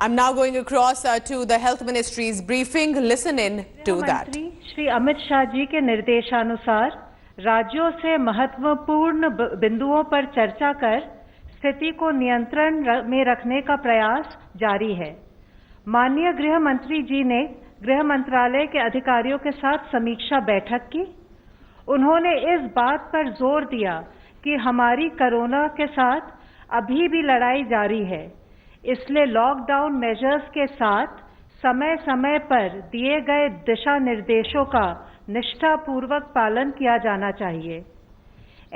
I'm now going across to the Health Ministry's briefing. Listen in to that. Shri Amit Shah ji के निर्देशानुसार राज्यों से महत्वपूर्ण बिंदुओं पर चर्चा कर स्थिति को नियंत्रण में रखने का प्रयास जारी है। माननीय गृह मंत्री जी ने गृह मंत्रालय के अधिकारियों के साथ समीक्षा बैठक की। उन्होंने इस बात पर जोर दिया कि हमारी कोरोना के साथ अभी भी लड़ाई जारी है, इसलिए लॉकडाउन मेजर्स के साथ समय समय पर दिए गए दिशा निर्देशों का निष्ठापूर्वक पालन किया जाना चाहिए।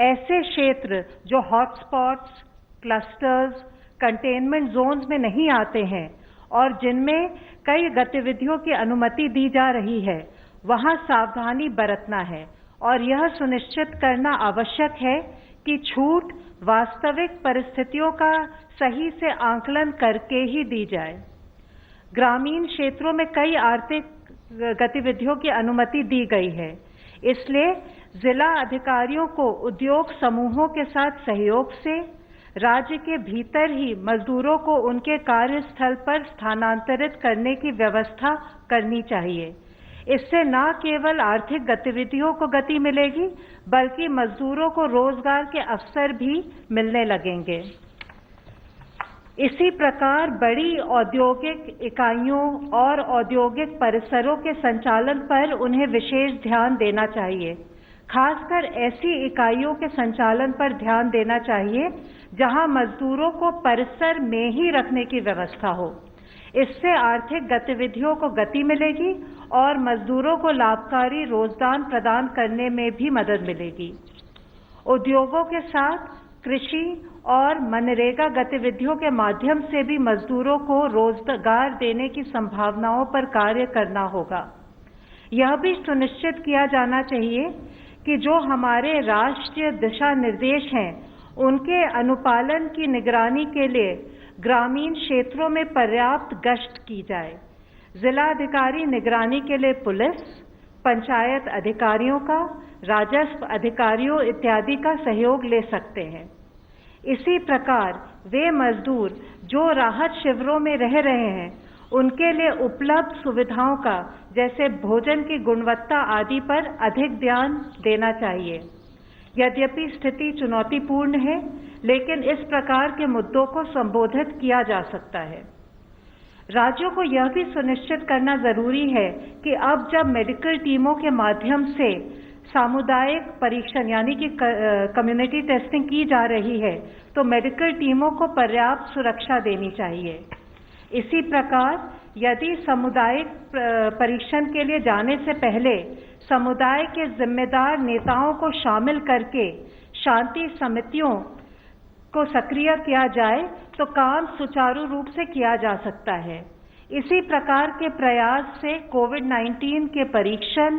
ऐसे क्षेत्र जो हॉटस्पॉट्स, क्लस्टर्स, कंटेनमेंट जोन्स में नहीं आते हैं और जिनमें कई गतिविधियों की अनुमति दी जा रही है, वहां सावधानी बरतना है और यह सुनिश्चित करना आवश्यक है कि छूट वास्तविक परिस्थितियों का सही से आकलन करके ही दी जाए। ग्रामीण क्षेत्रों में कई आर्थिक गतिविधियों की अनुमति दी गई है, इसलिए जिला अधिकारियों को उद्योग समूहों के साथ सहयोग से राज्य के भीतर ही मजदूरों को उनके कार्यस्थल पर स्थानांतरित करने की व्यवस्था करनी चाहिए। इससे न केवल आर्थिक गतिविधियों को गति मिलेगी, बल्कि मजदूरों को रोजगार के अवसर भी मिलने लगेंगे। इसी प्रकार बड़ी औद्योगिक इकाइयों और औद्योगिक परिसरों के संचालन पर उन्हें विशेष ध्यान देना चाहिए। खासकर ऐसी इकाइयों के संचालन पर ध्यान देना चाहिए जहां मजदूरों को परिसर में ही रखने की व्यवस्था हो। इससे आर्थिक गतिविधियों को गति मिलेगी और मजदूरों को लाभकारी रोजगार प्रदान करने में भी मदद मिलेगी। उद्योगों के साथ कृषि और मनरेगा गतिविधियों के माध्यम से भी मजदूरों को रोजगार देने की संभावनाओं पर कार्य करना होगा। यह भी सुनिश्चित किया जाना चाहिए कि जो हमारे राष्ट्रीय दिशा निर्देश हैं, उनके अनुपालन की निगरानी के लिए ग्रामीण क्षेत्रों में पर्याप्त गश्त की जाए। जिलाधिकारी निगरानी के लिए पुलिस, पंचायत अधिकारियों का, राजस्व अधिकारियों इत्यादि का सहयोग ले सकते हैं। इसी प्रकार वे मजदूर जो राहत शिविरों में रह रहे हैं, उनके लिए उपलब्ध सुविधाओं का, जैसे भोजन की गुणवत्ता आदि पर अधिक ध्यान देना चाहिए। यद्यपि स्थिति चुनौतीपूर्ण है, लेकिन इस प्रकार के मुद्दों को संबोधित किया जा सकता है। राज्यों को यह भी सुनिश्चित करना जरूरी है कि अब जब मेडिकल टीमों के माध्यम से सामुदायिक परीक्षण यानी कि कम्युनिटी टेस्टिंग की जा रही है, तो मेडिकल टीमों को पर्याप्त सुरक्षा देनी चाहिए। इसी प्रकार यदि सामुदायिक परीक्षण के लिए जाने से पहले समुदाय के जिम्मेदार नेताओं को शामिल करके शांति समितियों को सक्रिय किया जाए, तो काम सुचारू रूप से किया जा सकता है। इसी प्रकार के प्रयास से कोविड-19 के परीक्षण,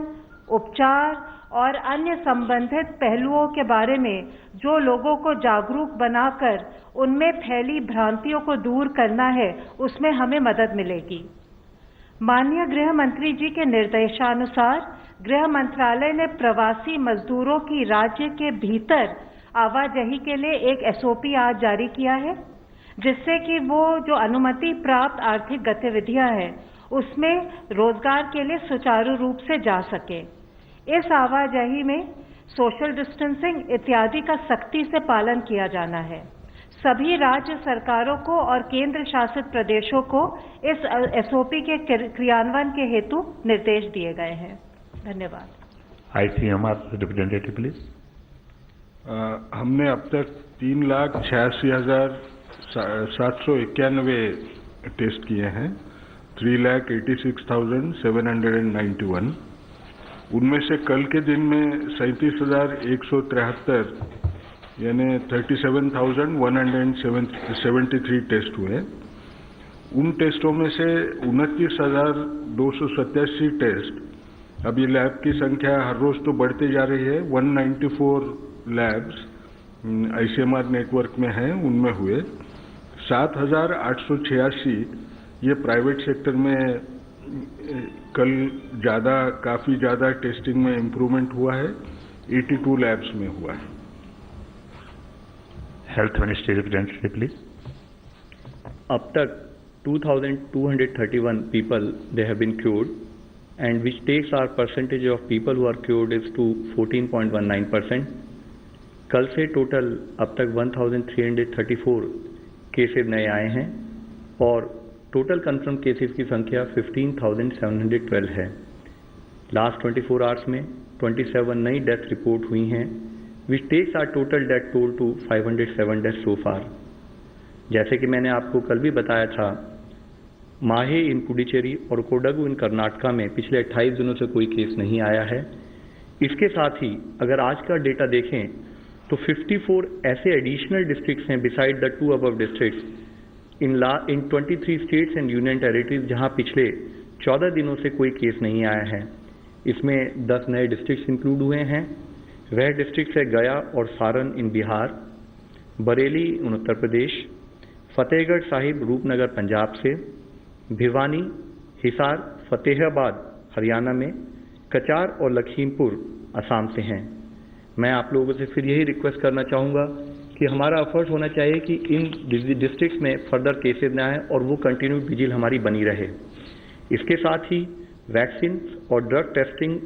उपचार और अन्य संबंधित पहलुओं के बारे में जो लोगों को जागरूक बनाकर उनमें फैली भ्रांतियों को दूर करना है, उसमें हमें मदद मिलेगी। माननीय गृह मंत्री जी के निर्देशानुसार गृह मंत्रालय ने प्रवासी मजदूरों की राज्य के भीतर आवाजाही के लिए एक SOP आज जारी किया है, जिससे कि वो जो अनुमति प्राप्त आर्थिक गतिविधियां हैं, उसमें रोजगार के लिए सुचारू रूप से जा सके। इस आवाजाही में सोशल डिस्टेंसिंग इत्यादि का सख्ती से पालन किया जाना है। सभी राज्य सरकारों को और केंद्र शासित प्रदेशों को इस SOP के क्रियान्वयन के हेतु निर्देश दिए गए हैं। धन्यवाद। ICMR representative please. हमने अब तक 3,86,791 टेस्ट किए हैं, 3,86,791। उनमें से कल के दिन में 37,173 यानी 37,173 टेस्ट हुए। उन टेस्टों में से 29,287 टेस्ट, अब ये लैब की संख्या हर रोज तो बढ़ते जा रही है, 194 लैब्स ICMR नेटवर्क में हैं, उनमें हुए। 7,886 ये प्राइवेट सेक्टर में कल काफी ज्यादा टेस्टिंग में इम्प्रूवमेंट हुआ है, 82 लैब्स में हुआ है। Health ministry representative please. अब तक 2,231 people they have been cured, and which takes our percentage of people who are cured is to 14.19%. कल से टोटल अब तक 1,334 केसेस नए आए हैं और टोटल कंफर्म केसेस की संख्या 15,712 है। लास्ट 24 आवर्स में 27 नई डेथ रिपोर्ट हुई हैं, which takes the total death toll to 507 death so far. जैसे कि मैंने आपको कल भी बताया था, माहे इन पुडुचेरी और कोडगु इन कर्नाटका में पिछले 28 दिनों से कोई केस नहीं आया है। इसके साथ ही अगर आज का डेटा देखें तो 54 ऐसे एडिशनल डिस्ट्रिक्ट्स हैं beside the 2 above districts in 23 states and union territories जहां पिछले 14 दिनों से कोई केस नहीं आया है। इसमें 10 नए डिस्ट्रिक्ट्स इंक्लूड हुए हैं। वह डिस्ट्रिक्ट्स है गया और सारण इन बिहार, बरेली इन उत्तर प्रदेश, फतेहगढ़ साहिब रूपनगर पंजाब से, भिवानी, हिसार, फतेहाबाद हरियाणा में, कचार और लखीमपुर असम से हैं। मैं आप लोगों से फिर यही रिक्वेस्ट करना चाहूँगा कि हमारा एफर्ट होना चाहिए कि इन डिस्ट्रिक्ट्स में फर्दर केसेस न आए और वो कंटिन्यूड विजिल हमारी बनी रहे। इसके साथ ही वैक्सीन और ड्रग टेस्टिंग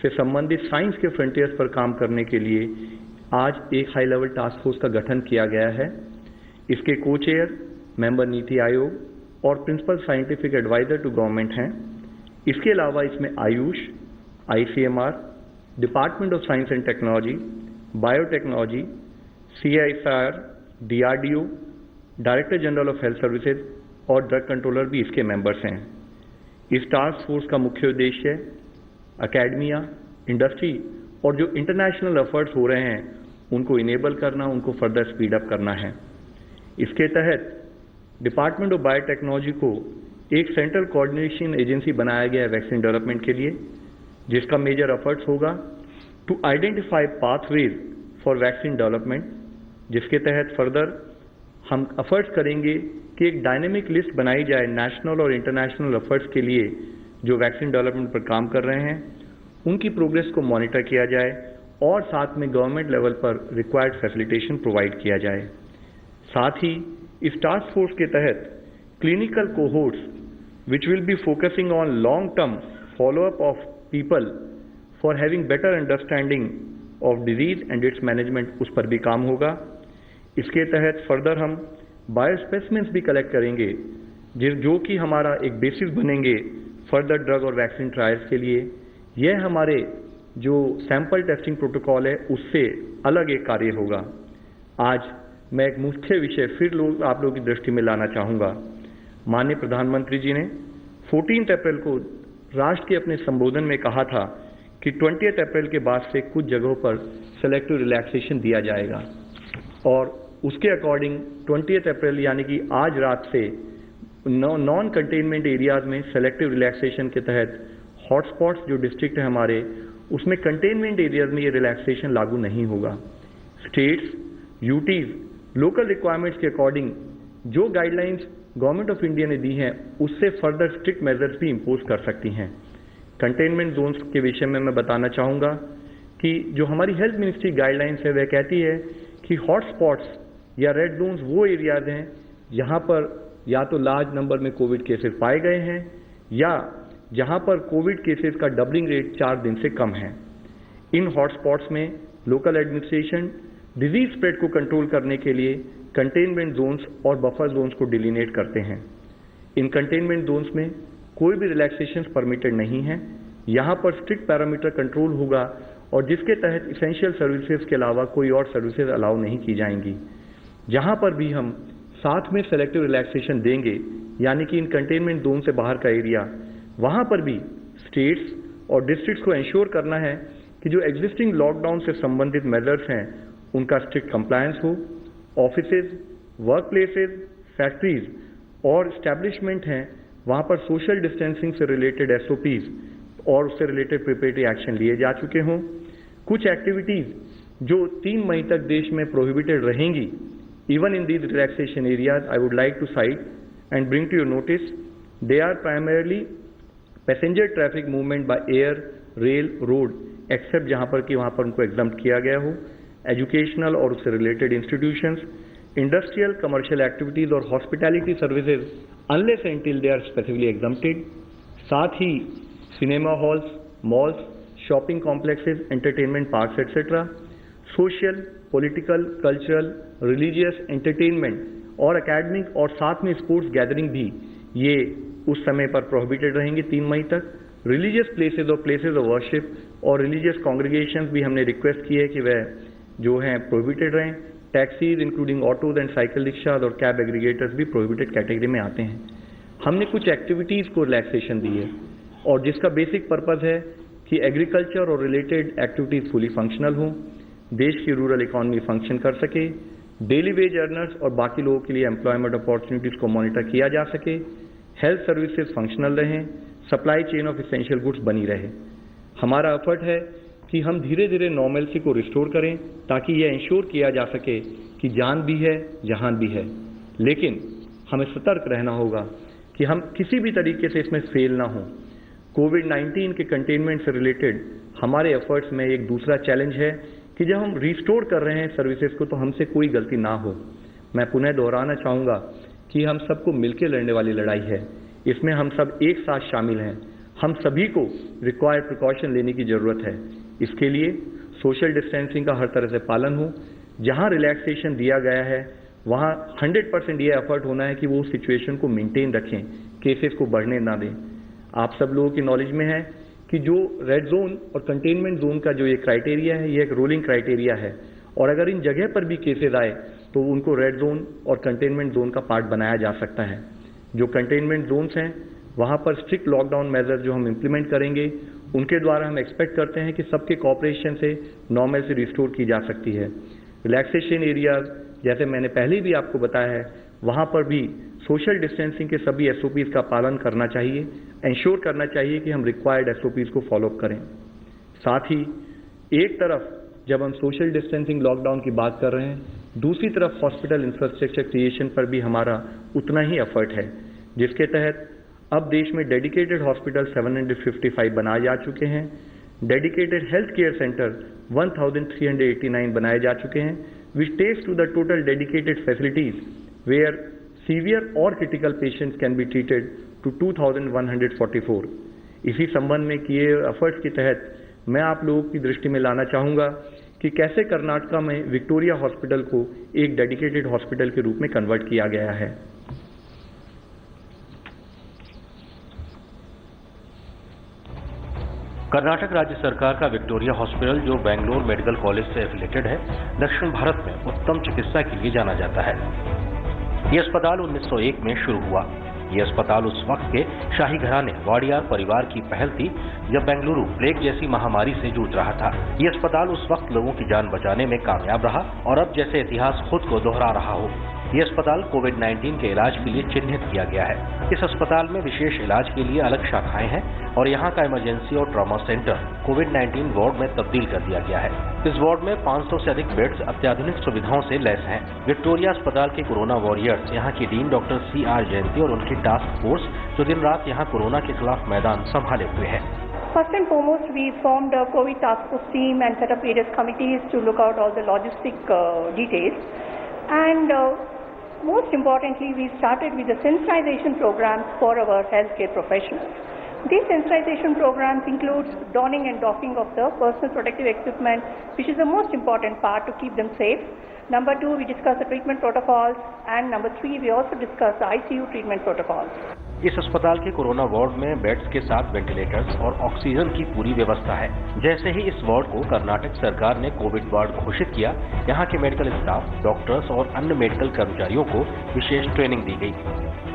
से संबंधित साइंस के फ्रंटियर्स पर काम करने के लिए आज एक हाई लेवल टास्क फोर्स का गठन किया गया है। इसके को चेयर मेंबर नीति आयोग और principal scientific adviser to government हैं। इसके अलावा इसमें AYUSH, ICMR, department of science and technology, biotechnology, CSIR, DRDO, director general of health services और ड्रग कंट्रोलर भी इसके मेंबर्स हैं। इस टास्क फोर्स का मुख्य उद्देश्य अकेडमिया, इंडस्ट्री और जो इंटरनेशनल एफर्ट्स हो रहे हैं उनको इनेबल करना, उनको फर्दर स्पीड अप करना है। इसके तहत डिपार्टमेंट ऑफ बायोटेक्नोलॉजी को एक सेंट्रल कोऑर्डिनेशन एजेंसी बनाया गया है वैक्सीन डेवलपमेंट के लिए, जिसका मेजर एफर्ट्स होगा to identify pathways for vaccine development, जिसके तहत फर्दर हम एफर्ट्स करेंगे कि एक डायनेमिक लिस्ट बनाई जाए नेशनल और इंटरनेशनल एफर्ट्स के लिए जो वैक्सीन डेवलपमेंट पर काम कर रहे हैं, उनकी प्रोग्रेस को मॉनिटर किया जाए और साथ में गवर्नमेंट लेवल पर रिक्वायर्ड फैसिलिटेशन प्रोवाइड किया जाए। साथ ही इस टास्क फोर्स के तहत clinical cohorts which will be focusing on long-term follow-up of people for having better understanding of disease and its management, उस पर भी काम होगा। इसके तहत फर्दर हम बायोस्पेसिमेंस भी कलेक्ट करेंगे जो कि हमारा एक बेसिस बनेंगे फर्दर ड्रग और वैक्सीन ट्रायल्स के लिए। यह हमारे जो सैंपल टेस्टिंग प्रोटोकॉल है उससे अलग एक कार्य होगा। आज मैं एक मुख्य विषय फिर आप लोगों की दृष्टि में लाना चाहूँगा। माननीय प्रधानमंत्री जी ने 14 अप्रैल को राष्ट्र के अपने संबोधन में कहा था कि 20 अप्रैल के बाद से कुछ जगहों पर सेलेक्टिव रिलैक्सेशन दिया जाएगा और उसके अकॉर्डिंग 20 अप्रैल यानी कि आज रात से नॉन कंटेनमेंट एरियाज में सेलेक्टिव रिलैक्सेशन के तहत हॉटस्पॉट्स जो डिस्ट्रिक्ट है हमारे, उसमें कंटेनमेंट एरियाज में ये रिलैक्सेशन लागू नहीं होगा। स्टेट्स, यूटीज लोकल रिक्वायरमेंट्स के अकॉर्डिंग जो गाइडलाइंस गवर्नमेंट ऑफ इंडिया ने दी हैं उससे फर्दर स्ट्रिक्ट मेजर्स भी इम्पोज कर सकती हैं। कंटेनमेंट जोन्स के विषय में मैं बताना चाहूँगा कि जो हमारी हेल्थ मिनिस्ट्री गाइडलाइंस है वह कहती है कि हॉटस्पॉट्स या रेड जोन्स वो एरियाज हैं जहाँ पर या तो लार्ज नंबर में कोविड केसेस पाए गए हैं या जहाँ पर कोविड केसेस का डबलिंग रेट 4 दिन से कम है। इन हॉटस्पॉट्स में लोकल एडमिनिस्ट्रेशन डिजीज स्प्रेड को कंट्रोल करने के लिए कंटेनमेंट जोन्स और बफर जोन्स को डिलिनेट करते हैं। इन कंटेनमेंट जोन्स में कोई भी रिलैक्सेशंस परमिटेड नहीं है। यहाँ पर स्ट्रिक्ट पैरामीटर कंट्रोल होगा और जिसके तहत इसेंशियल सर्विसेज के अलावा कोई और सर्विसेज अलाउ नहीं की जाएंगी। जहाँ पर भी हम साथ में सेलेक्टिव रिलैक्सेशन देंगे यानी कि इन कंटेनमेंट जोन से बाहर का एरिया, वहाँ पर भी स्टेट्स और डिस्ट्रिक्ट्स को इंश्योर करना है कि जो एग्जिस्टिंग लॉकडाउन से संबंधित मेजर्स हैं उनका स्ट्रिक्ट कंप्लायंस हो। ऑफिसेज, वर्क प्लेसेज, फैक्ट्रीज और इस्टेब्लिशमेंट हैं वहाँ पर सोशल डिस्टेंसिंग से रिलेटेड SOPs और उससे रिलेटेड प्रिपरेटरी एक्शन लिए जा चुके हों। कुछ एक्टिविटीज़ जो 3 मई तक देश में प्रोहिबिटेड रहेंगी, even in these relaxation areas, I would like to cite and bring to your notice. They are primarily passenger traffic movement by air, rail, road, except जहाँ पर कि वहाँ पर उनको एग्जम्प्ट किया गया हो, एजुकेशनल और उससे related institutions, industrial, commercial activities और hospitality services unless until they are specifically exempted. साथ ही cinema halls, malls, shopping complexes, entertainment parks etcetera, social, political, cultural, religious, entertainment और एकेडमिक और साथ में स्पोर्ट्स गैदरिंग भी ये उस समय पर प्रोहिबिटेड रहेंगे 3 मई तक। रिलीजियस प्लेसेस और प्लेसेस ऑफ वर्शिप और रिलीजियस कॉन्ग्रीगेशंस भी हमने रिक्वेस्ट की है कि वह जो हैं प्रोहिबिटेड रहें। Taxis including autos and cycle rickshaws और कैब एग्रीगेटर्स भी प्रोहिबिटेड कैटेगरी में आते हैं। हमने कुछ एक्टिविटीज़ को रिलैक्सेशन दी है और जिसका बेसिक पर्पज़ है कि एग्रीकल्चर और रिलेटेड एक्टिविटीज़ फुली फंक्शनल हों, देश की रूरल इकॉनमी फंक्शन कर सके, डेली वेज अर्नर्स और बाकी लोगों के लिए एम्प्लॉयमेंट अपॉर्चुनिटीज़ को मॉनिटर किया जा सके, हेल्थ सर्विसेज फंक्शनल रहें, supply chain of essential goods बनी रहे। हमारा एफर्ट है कि हम धीरे धीरे नॉर्मलसी को रिस्टोर करें ताकि यह इंश्योर किया जा सके कि जान भी है, जहान भी है। लेकिन हमें सतर्क रहना होगा कि हम किसी भी तरीके से इसमें फेल ना हों। कोविड-19 के कंटेनमेंट से रिलेटेड हमारे एफर्ट्स में एक दूसरा चैलेंज है कि जब हम रिस्टोर कर रहे हैं सर्विसेज को तो हमसे कोई गलती ना हो। मैं पुनः दोहराना चाहूँगा कि हम सबको मिलकर लड़ने वाली लड़ाई है, इसमें हम सब एक साथ शामिल हैं। हम सभी को रिक्वायर्ड प्रिकॉशन लेने की ज़रूरत है। इसके लिए सोशल डिस्टेंसिंग का हर तरह से पालन हो। जहाँ रिलैक्सेशन दिया गया है वहाँ 100% ये एफर्ट होना है कि वो सिचुएशन को मेंटेन रखें, केसेस को बढ़ने ना दें। आप सब लोगों की नॉलेज में है कि जो रेड जोन और कंटेनमेंट जोन का जो ये क्राइटेरिया है, ये एक रोलिंग क्राइटेरिया है और अगर इन जगह पर भी केसेस आए तो उनको रेड जोन और कंटेनमेंट जोन का पार्ट बनाया जा सकता है। जो कंटेनमेंट जोन्स हैं वहाँ पर स्ट्रिक्ट लॉकडाउन मेजर जो हम इम्प्लीमेंट करेंगे उनके द्वारा हम एक्सपेक्ट करते हैं कि सबके कॉपरेशन से नॉर्मल से रिस्टोर की जा सकती है। रिलैक्सेशन एरियाज जैसे मैंने पहले भी आपको बताया है वहाँ पर भी सोशल डिस्टेंसिंग के सभी SOPs का पालन करना चाहिए, इंश्योर करना चाहिए कि हम रिक्वायर्ड SOPs को फॉलोअप करें। साथ ही एक तरफ जब हम सोशल डिस्टेंसिंग लॉकडाउन की बात कर रहे हैं, दूसरी तरफ हॉस्पिटल इंफ्रास्ट्रक्चर क्रिएशन पर भी हमारा उतना ही एफर्ट है, जिसके तहत अब देश में डेडिकेटेड हॉस्पिटल 755 बनाए जा चुके हैं। डेडिकेटेड हेल्थ केयर सेंटर 1389 बनाए जा चुके हैं, which takes to the total dedicated facilities where severe or critical patients can be treated to 2144। इसी संबंध में किए एफर्ट्स के तहत मैं आप लोगों की दृष्टि में लाना चाहूँगा कि कैसे कर्नाटका में विक्टोरिया हॉस्पिटल को एक डेडिकेटेड हॉस्पिटल के रूप में कन्वर्ट किया गया है। कर्नाटक राज्य सरकार का विक्टोरिया हॉस्पिटल जो बेंगलोर मेडिकल कॉलेज से एफिलेटेड है, दक्षिण भारत में उत्तम चिकित्सा के लिए जाना जाता है। यह अस्पताल 1901 में शुरू हुआ। यह अस्पताल उस वक्त के शाही घराने वाडियार परिवार की पहल थी जब बेंगलुरु प्लेग जैसी महामारी से जूझ रहा था। यह अस्पताल उस वक्त लोगों की जान बचाने में कामयाब रहा और अब जैसे इतिहास खुद को दोहरा रहा हो। यह अस्पताल कोविड-19 के इलाज के लिए चिन्हित किया गया है। इस अस्पताल में विशेष इलाज के लिए अलग शाखाएं हैं और यहाँ का इमरजेंसी और ट्रॉमा सेंटर कोविड-19 वार्ड में तब्दील कर दिया गया है। इस वार्ड में 500 से अधिक बेड्स अत्याधुनिक सुविधाओं से लैस हैं। विक्टोरिया अस्पताल के कोरोना वॉरियर्स यहाँ की डीन डॉक्टर CR जयंती और उनकी टास्क फोर्स जो दिन रात यहाँ कोरोना के खिलाफ मैदान संभाले हुए है। First and foremost, we formed a COVID task force team and set up various committees to look out all the logistic details. And most importantly, we started with the sensitization programs for our healthcare professionals. These sensitization programs include donning and doffing of the personal protective equipment, which is the most important part to keep them safe. Number 2, we discuss the treatment protocols, and number 3, we also discuss the ICU treatment protocols. इस अस्पताल के corona ward में beds के साथ ventilators और oxygen की पूरी व्यवस्था है। जैसे ही इस वार्ड को कर्नाटक सरकार ने कोविड वार्ड घोषित किया, यहाँ के मेडिकल स्टाफ, डॉक्टर्स और अन्य मेडिकल कर्मचारियों को विशेष ट्रेनिंग दी गई।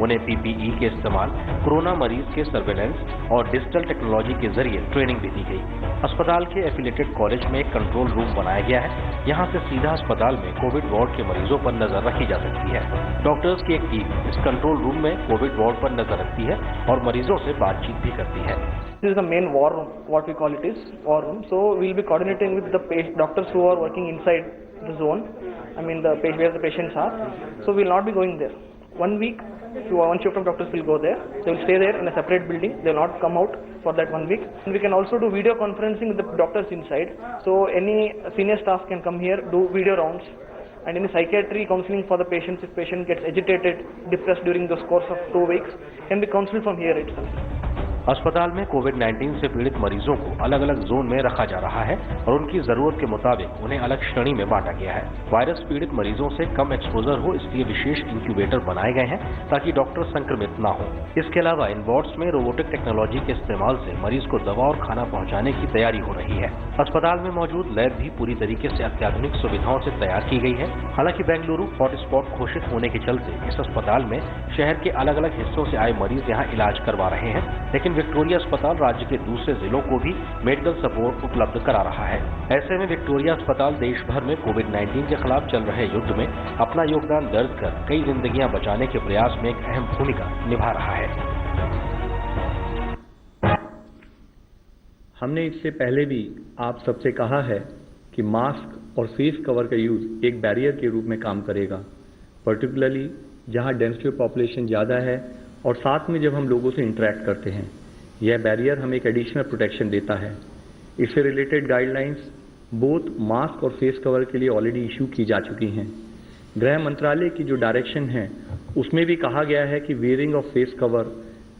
उन्हें PPE के इस्तेमाल, कोरोना मरीज के सर्वेलेंस और डिजिटल टेक्नोलॉजी के जरिए ट्रेनिंग भी दी गई। अस्पताल के एफिलेटेड कॉलेज में एक कंट्रोल रूम बनाया गया है। यहाँ से सीधा अस्पताल में कोविड वार्ड के मरीजों पर नजर रखी जा सकती है। डॉक्टर्स की एक टीम इस कंट्रोल रूम में कोविड वार्ड पर नजर रखती है और मरीजों से बातचीत भी करती है। This is the main war room, what we call it is war room. So we'll be coordinating with the doctors who are working inside the zone. I mean where the patients are. So we'll not be going there. 1 week, one shift of doctors will go there. They will stay there in a separate building. They will not come out for that 1 week. And we can also do video conferencing with the doctors inside. So any senior staff can come here, do video rounds and any psychiatry counseling for the patients if patient gets agitated, depressed during the course of 2 weeks can be counseled from here itself. अस्पताल में कोविड-19 से पीड़ित मरीजों को अलग अलग zone में रखा जा रहा है और उनकी जरूरत के मुताबिक उन्हें अलग श्रेणी में बांटा गया है। वायरस पीड़ित मरीजों से कम एक्सपोजर हो इसलिए विशेष इंक्यूबेटर बनाए गए हैं ताकि डॉक्टर संक्रमित न हो। इसके अलावा इन वार्ड्स में रोबोटिक टेक्नोलॉजी के इस्तेमाल से मरीज को दवा और खाना पहुंचाने की तैयारी हो रही है। अस्पताल में मौजूद लैब भी पूरी तरीके से अत्याधुनिक सुविधाओं से तैयार की गई है। हालांकि बेंगलुरु हॉटस्पॉट घोषित होने के चलते इस अस्पताल में शहर के अलग अलग हिस्सों से आए मरीज यहाँ इलाज करवा रहे हैं, लेकिन विक्टोरिया अस्पताल राज्य के दूसरे जिलों को भी मेडिकल सपोर्ट उपलब्ध करा रहा है। ऐसे में विक्टोरिया अस्पताल देश भर में कोविड-19 के खिलाफ चल रहे युद्ध में अपना योगदान दर्ज कर कई जिंदगियां बचाने के प्रयास में एक अहम भूमिका निभा रहा है। हमने इससे पहले भी आप सबसे कहा है कि मास्क और फेस कवर का यूज एक बैरियर के रूप में काम करेगा, पर्टिकुलरली जहां डेंसिटी ऑफ पॉपुलेशन ज़्यादा है और साथ में जब हम लोगों से इंटरेक्ट करते हैं। यह बैरियर हमें एक एडिशनल प्रोटेक्शन देता है। इससे रिलेटेड गाइडलाइंस बोथ मास्क और फेस कवर के लिए ऑलरेडी इशू की जा चुकी हैं। गृह मंत्रालय की जो डायरेक्शन है उसमें भी कहा गया है कि wearing of face cover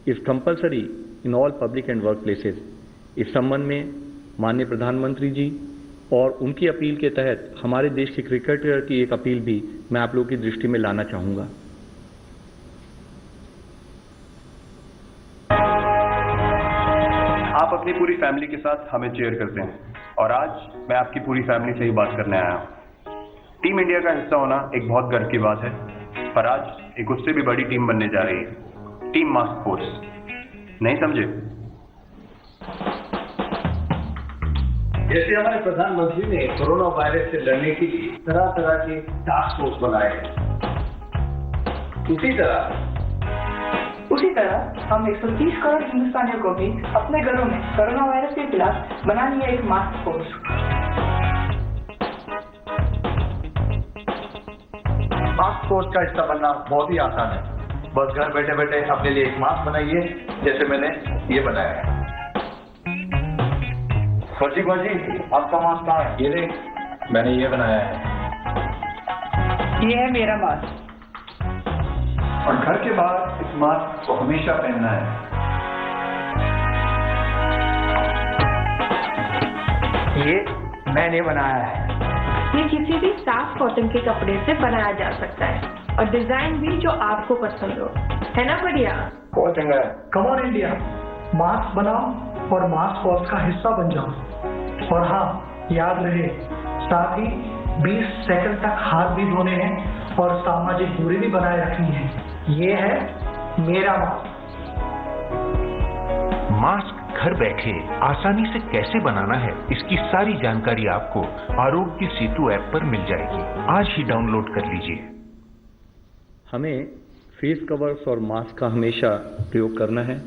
is compulsory in all public and work places. इस संबंध में माननीय प्रधानमंत्री जी और उनकी अपील के तहत हमारे देश के क्रिकेटर की एक अपील भी मैं आप लोगों की दृष्टि में लाना चाहूँगा। आप अपनी पूरी फैमिली के साथ हमें चेयर करते हैं और आज मैं आपकी पूरी फैमिली से ही बात करने आया हूँ। टीम इंडिया का हिस्सा होना एक बहुत गर्व की बात है, पर आज एक उससे भी बड़ी टीम बनने जा रही है, टीम मास्क फोर्स। नहीं समझे? जैसे हमारे प्रधानमंत्री ने कोरोना वायरस से लड़ने के लिए तरह तरह के टास्क फोर्स बनाए हैं, उसी तरह हम 130 करोड़ हिंदुस्तानियों को भी अपने घरों में कोरोना वायरस के खिलाफ बनानी है एक मास्क फोर्स। मास्क फोर्स का हिस्सा बनना बहुत ही आसान है। बस घर बैठे बैठे अपने लिए एक मास्क बनाइए, जैसे मैंने ये बनाया है। फर्जी आपका मास्क कहाँ है? ये देख, मैंने ये बनाया है। ये है मेरा मास्क। और घर के बाहर इस मास्क को हमेशा पहनना है। ये मैंने बनाया है। ये किसी भी साफ कॉटन के कपड़े से बनाया जा सकता है और डिजाइन भी जो आपको पसंद हो, है ना बढ़िया? बहुत चंगा है। कम ऑन इंडिया, मास्क बनाओ और मास्क फोर्स का हिस्सा बन जाओ। और हाँ, याद रहे, साथ ही 20 सेकंड तक हाथ भी धोने हैं और सामाजिक दूरी भी बनाए रखनी है। ये है मेरा मास्क। मास्क घर बैठे आसानी से कैसे बनाना है, इसकी सारी जानकारी आपको आरोग्य सेतु ऐप पर मिल जाएगी। आज ही डाउनलोड कर लीजिए। हमें फेस कवर्स और मास्क का हमेशा प्रयोग करना है।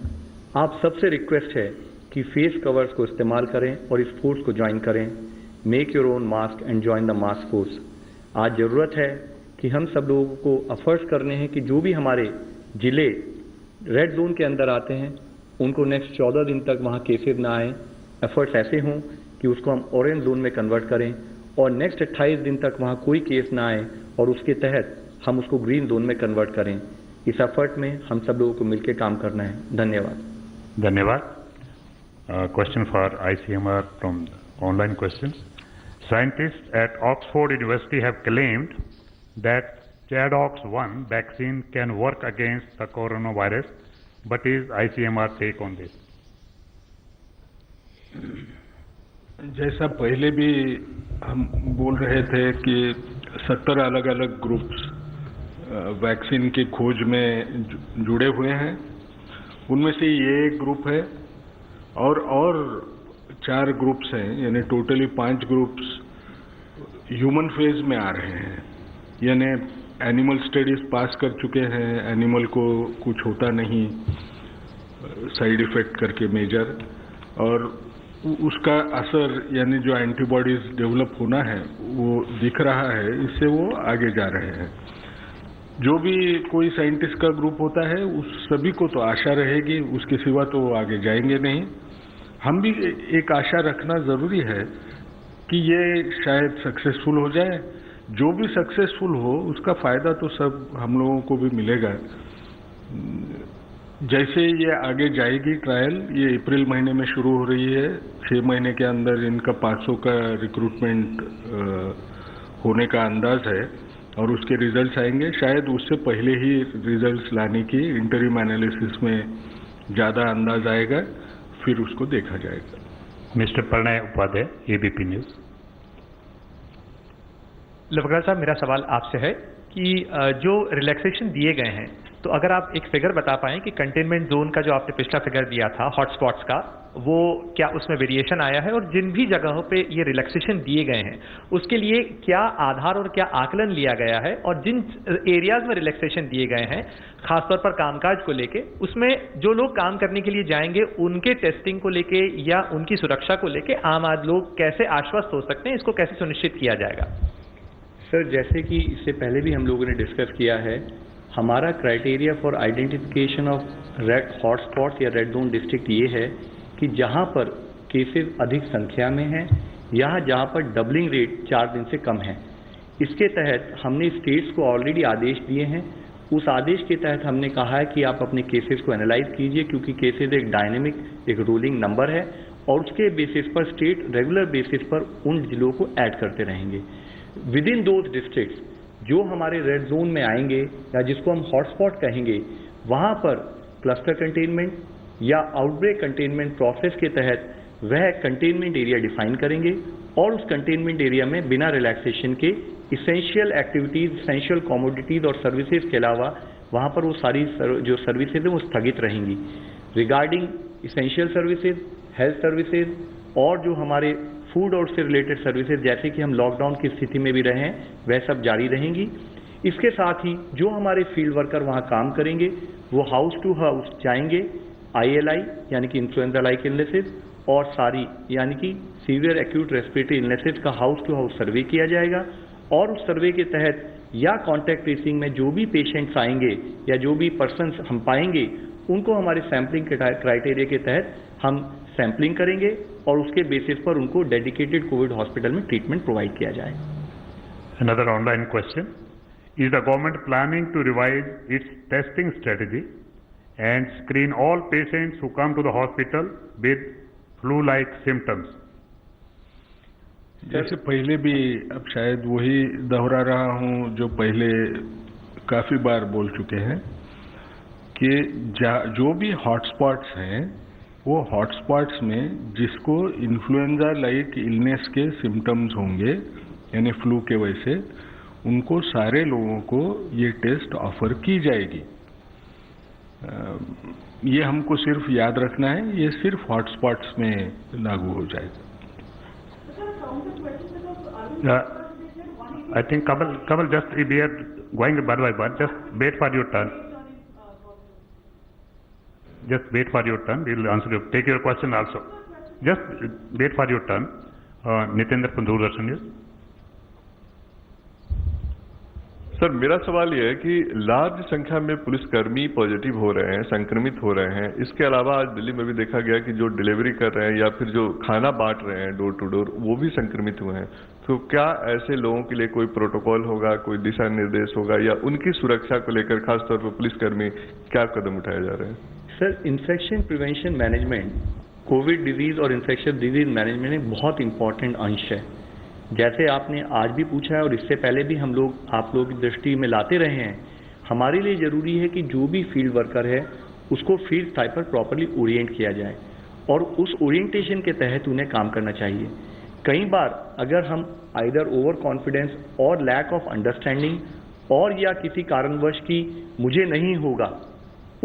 आप सबसे रिक्वेस्ट है कि फेस कवर्स को इस्तेमाल करें और इस फोर्स को ज्वाइन करें। Make your own mask and join the mask force. आज ज़रूरत है कि हम सब लोगों को एफर्ट्स करने हैं कि जो भी हमारे जिले रेड जोन के अंदर आते हैं उनको नेक्स्ट 14 दिन तक वहाँ केसेस ना आए। एफर्ट्स ऐसे हों कि उसको हम ऑरेंज जोन में कन्वर्ट करें और नेक्स्ट 28 दिन तक वहाँ कोई केस ना आए और उसके तहत हम उसको ग्रीन जोन में कन्वर्ट करें। इस एफर्ट में हम सब लोगों को मिलकर काम करना है। धन्यवाद। धन्यवाद। Question for ICMR from online questions. Scientists at Oxford University have claimed that ChAdOx1 vaccine can work against the coronavirus. What is ICMR take on this? जैसा पहले भी हम बोल रहे थे कि 70 अलग अलग ग्रुप्स वैक्सीन की खोज में जुड़े हुए हैं। उनमें से ये एक ग्रुप है और 4 ग्रुप्स हैं, यानी टोटली 5 ग्रुप्स ह्यूमन फेज में आ रहे हैं। यानी एनिमल स्टडीज पास कर चुके हैं, एनिमल को कुछ होता नहीं साइड इफेक्ट करके मेजर, और उसका असर यानी जो एंटीबॉडीज डेवलप होना है वो दिख रहा है, इससे वो आगे जा रहे हैं। जो भी कोई साइंटिस्ट का ग्रुप होता है उस सभी को तो आशा रहेगी, उसके सिवा तो वो आगे जाएंगे नहीं। हम भी एक आशा रखना ज़रूरी है कि ये शायद सक्सेसफुल हो जाए, जो भी सक्सेसफुल हो उसका फायदा तो सब हम लोगों को भी मिलेगा। जैसे ये आगे जाएगी ट्रायल, ये अप्रैल महीने में शुरू हो रही है, 6 महीने के अंदर इनका 500 का रिक्रूटमेंट होने का अंदाज है और उसके रिजल्ट्स आएंगे। शायद उससे पहले ही रिजल्ट्स लाने की इंटरिम एनालिसिस में ज़्यादा अंदाज आएगा, फिर उसको देखा जाएगा। Mister Pranay Upadhyay, ABP News. लवगड़ा साहब, मेरा सवाल आपसे है कि जो रिलैक्सेशन दिए गए हैं, तो अगर आप एक फिगर बता पाएं कि कंटेनमेंट जोन का जो आपने पिछला फिगर दिया था हॉटस्पॉट्स का, वो क्या उसमें वेरिएशन आया है, और जिन भी जगहों पे ये रिलैक्सेशन दिए गए हैं उसके लिए क्या आधार और क्या आकलन लिया गया है, और जिन एरियाज में रिलैक्सेशन दिए गए हैं खासतौर पर कामकाज को लेके, उसमें जो लोग काम करने के लिए जाएंगे उनके टेस्टिंग को लेके या उनकी सुरक्षा को लेके आम आदमी लोग कैसे आश्वस्त हो सकते हैं, इसको कैसे सुनिश्चित किया जाएगा? सर, जैसे कि इससे पहले भी हम लोगों ने डिस्कस किया है, हमारा criteria for identification of red hotspot या रेड जोन डिस्ट्रिक्ट ये है कि जहां पर केसेस अधिक संख्या में हैं या जहां पर डबलिंग रेट 4 दिन से कम है। इसके तहत हमने स्टेट्स को ऑलरेडी आदेश दिए हैं। उस आदेश के तहत हमने कहा है कि आप अपने केसेस को एनालाइज कीजिए, क्योंकि केसेस एक डायनेमिक, एक रोलिंग नंबर है, और उसके बेसिस पर स्टेट रेगुलर बेसिस पर उन जिलों को ऐड करते रहेंगे। विद इन दोज डिस्ट्रिक्ट्स जो हमारे रेड जोन में आएंगे या जिसको हम हॉटस्पॉट कहेंगे, वहां पर क्लस्टर कंटेनमेंट या आउटब्रेक कंटेनमेंट प्रोसेस के तहत वह कंटेनमेंट एरिया डिफाइन करेंगे, और उस कंटेनमेंट एरिया में बिना रिलैक्सेशन के इसेंशियल एक्टिविटीज, इसेंशियल कमोडिटीज और सर्विसेज के अलावा वहां पर वो सारी जो सर्विसेज है वो स्थगित रहेंगी। Regarding essential services, health services और जो हमारे फूड और उससे रिलेटेड सर्विसेज, जैसे कि हम लॉकडाउन की स्थिति में भी रहे हैं, वह सब जारी रहेंगी। इसके साथ ही जो हमारे फील्ड वर्कर वहां काम करेंगे वो हाउस टू हाउस जाएंगे, ILI यानी कि इन्फ्लुएंजा लाइक इलनेसेस और सारी यानी कि सीवियर एक्यूट रेस्पिरेटरी इलनेसेस का हाउस टू हाउस सर्वे किया जाएगा, और उस सर्वे के तहत या कॉन्टैक्ट ट्रेसिंग में जो भी पेशेंट्स आएंगे या जो भी पर्सन्स हम पाएंगे उनको हमारे सैम्पलिंग क्राइटेरिया के तहत हम सैम्पलिंग करेंगे और उसके बेसिस पर उनको डेडिकेटेड कोविड हॉस्पिटल में ट्रीटमेंट प्रोवाइड किया जाए। Another online question. Is the government planning to revise its testing strategy and screen all patients who come to the hospital with flu-like symptoms? जैसे पहले भी, अब शायद वही दोहरा रहा हूं जो पहले काफी बार बोल चुके हैं कि जो भी हॉटस्पॉट्स हैं वो हॉटस्पॉट्स में जिसको इन्फ्लुएंजा लाइक इलनेस के सिम्टम्स होंगे यानी फ्लू के वजह से, उनको सारे लोगों को ये टेस्ट ऑफर की जाएगी। ये हमको सिर्फ याद रखना है, ये सिर्फ हॉटस्पॉट्स में लागू हो जाएगा। I think Kamal, just we are going one by one. Just wait for your turn. Just wait for your turn. We will answer you. Take your question also. Just wait for your turn. Nitendra from Doordarshan News. Sir, मेरा सवाल यह है कि large संख्या में पुलिसकर्मी positive हो रहे हैं, संक्रमित हो रहे हैं। इसके अलावा आज दिल्ली में भी देखा गया कि जो डिलीवरी कर रहे हैं या फिर जो खाना बांट रहे हैं डोर टू डोर, वो भी संक्रमित हुए हैं। तो क्या ऐसे लोगों के लिए कोई प्रोटोकॉल होगा, कोई दिशा निर्देश होगा, या उनकी सुरक्षा को लेकर खासतौर पर पुलिसकर्मी क्या कदम उठाए जा रहे हैं? Sir, infection prevention management, Covid disease और इन्फेक्शन डिजीज मैनेजमेंट एक बहुत इंपॉर्टेंट अंश है। जैसे आपने आज भी पूछा है और इससे पहले भी हम लोग आप लोगों की दृष्टि में लाते रहे हैं, हमारे लिए जरूरी है कि जो भी फील्ड वर्कर है उसको फील्ड टाइप पर प्रॉपरली ओरिएंट किया जाए और उस ओरिएंटेशन के तहत उन्हें काम करना चाहिए। कई बार अगर हम आइदर ओवर कॉन्फिडेंस और लैक ऑफ अंडरस्टैंडिंग और या किसी कारणवश की मुझे नहीं होगा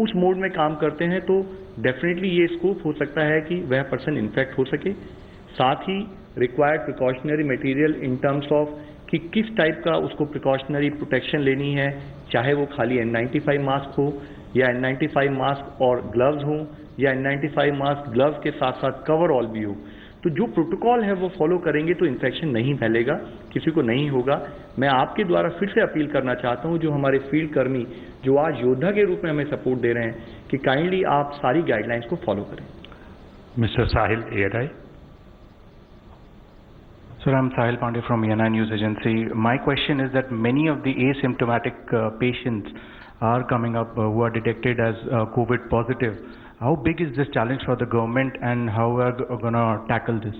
उस मोड में काम करते हैं तो डेफिनेटली ये स्कोप हो सकता है कि वह पर्सन इन्फेक्ट हो सके। साथ ही required precautionary material in terms of कि किस टाइप का उसको प्रिकॉशनरी प्रोटेक्शन लेनी है, चाहे वो खाली N95 मास्क हो या N95 मास्क और ग्लव्स हो या N95 मास्क ग्लव्स के साथ साथ कवर ऑल भी हो। तो जो प्रोटोकॉल है वो फॉलो करेंगे तो इन्फेक्शन नहीं फैलेगा, किसी को नहीं होगा। मैं आपके द्वारा फिर से अपील करना चाहता हूं जो हमारे फील्ड कर्मी जो आज योद्धा के रूप में हमें सपोर्ट दे रहे हैं कि काइंडली आप सारी गाइडलाइंस को फॉलो करें। Mister Sahil ANI। Sir, I'm Sahil Pandey from ENI News Agency. My question is that many of the asymptomatic patients are coming up who are detected as COVID positive. How big is this challenge for the government and how we are going to tackle this?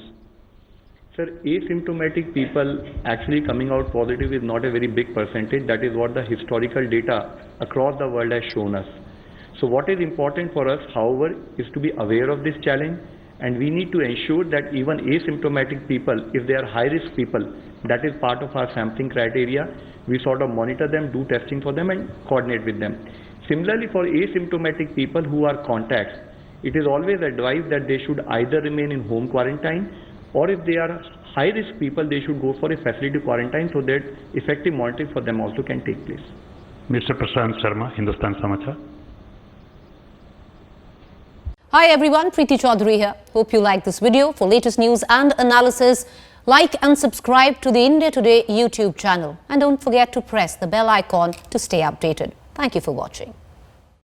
Sir, asymptomatic people actually coming out positive is not a very big percentage. That is what the historical data across the world has shown us. So what is important for us, however, is to be aware of this challenge, and we need to ensure that even asymptomatic people, if they are high-risk people, that is part of our sampling criteria. We sort of monitor them, do testing for them and coordinate with them. Similarly, for asymptomatic people who are contacts, it is always advised that they should either remain in home quarantine, or if they are high-risk people, they should go for a facility quarantine so that effective monitoring for them also can take place. Mr. Prashant Sharma, Hindustan Samachar. Hi everyone, Preeti Chaudhary here. Hope you like this video. For latest news and analysis, like and subscribe to the India Today YouTube channel. And don't forget to press the bell icon to stay updated. Thank you for watching.